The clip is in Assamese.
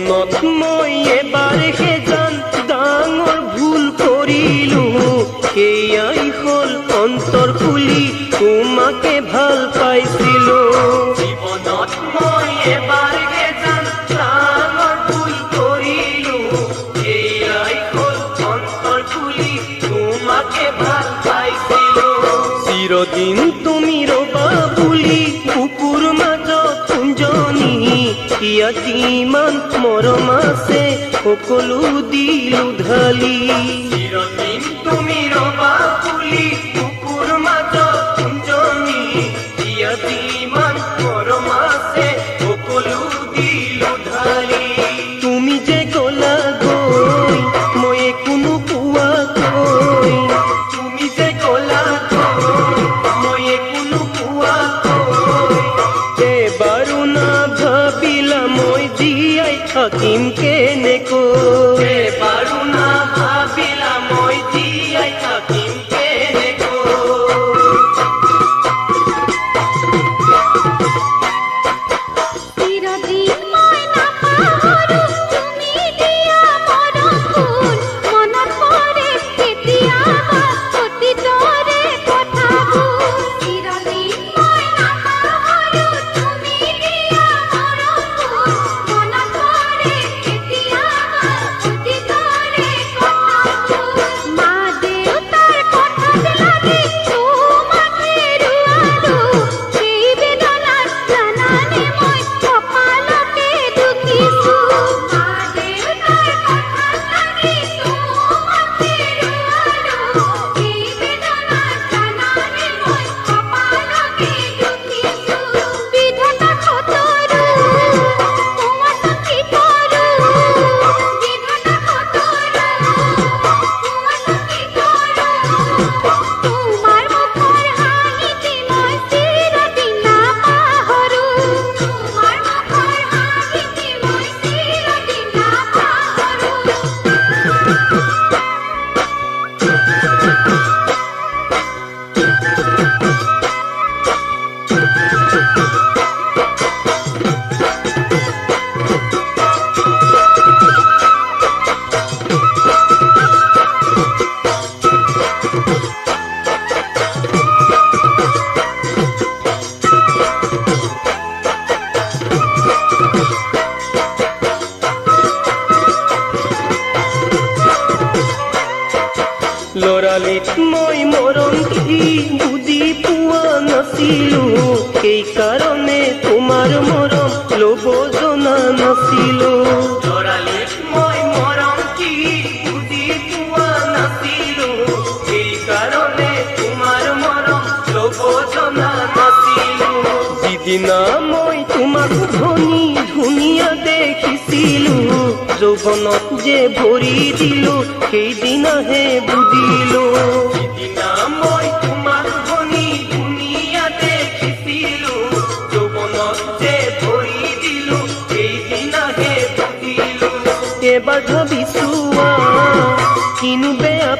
জীৱনত মই এবাৰ হেজান ডাঙৰ ভুল কৰিলো সেয়াই হ'ল অন্তৰ খুলি তোমাকে ভাল পাইছিলো জীৱনত মই এবাৰ হেজান ডাঙৰ ভুল কৰিলো সেয়াই হ'ল অন্তৰ খুলি তোমাকে ভাল পাইছিলো চিৰদিন তুমি ৰবা বুলি কুকুৰ মাজত কুঞ্জনী ইয়াত ইমান মৰম আছে সকলো দিলো ঢালি চিৰদিন তুমি ৰবা বুলি কুকুৰ মাজত কুঞ্জনী ইয়াত ইমান মৰম আছে সকলো দিলো ঢালি তুমি যে গলা গৈ মই কোনো পোৱাকৈ তুমি যে গলা গৈ মই কোনো পোৱাকৈ এবাৰো না ভাবিলা মই জীয়াই থাকিম কেনেকৈ এবাৰো না ভাবিলা মই জীয়াই থাকিম লৰালিত মই মৰম কি বুজি পোৱা নাছিলো সেইকাৰণে তোমাৰ মৰম ল'ব জনা নাছিলো লৰালিত মই মৰম কি বুজি পোৱা নাছিলো সেইকাৰণে তোমাৰ মৰম ল'ব জনা নাছিলো যিদিনা মই তোমাক ধনী ধুনীয়া দেখিছিলো যৌৱনত যে ভৰি দিলো সেইদিনাহে বুজিলো সিদিনা মই তোমাক ধনী ধুনীয়া দেখিছিলো যৌৱনত যে ভৰি দিলো সেইদিনাহে বুজিলো এবাৰ ভাবিছো কিনো বেয়া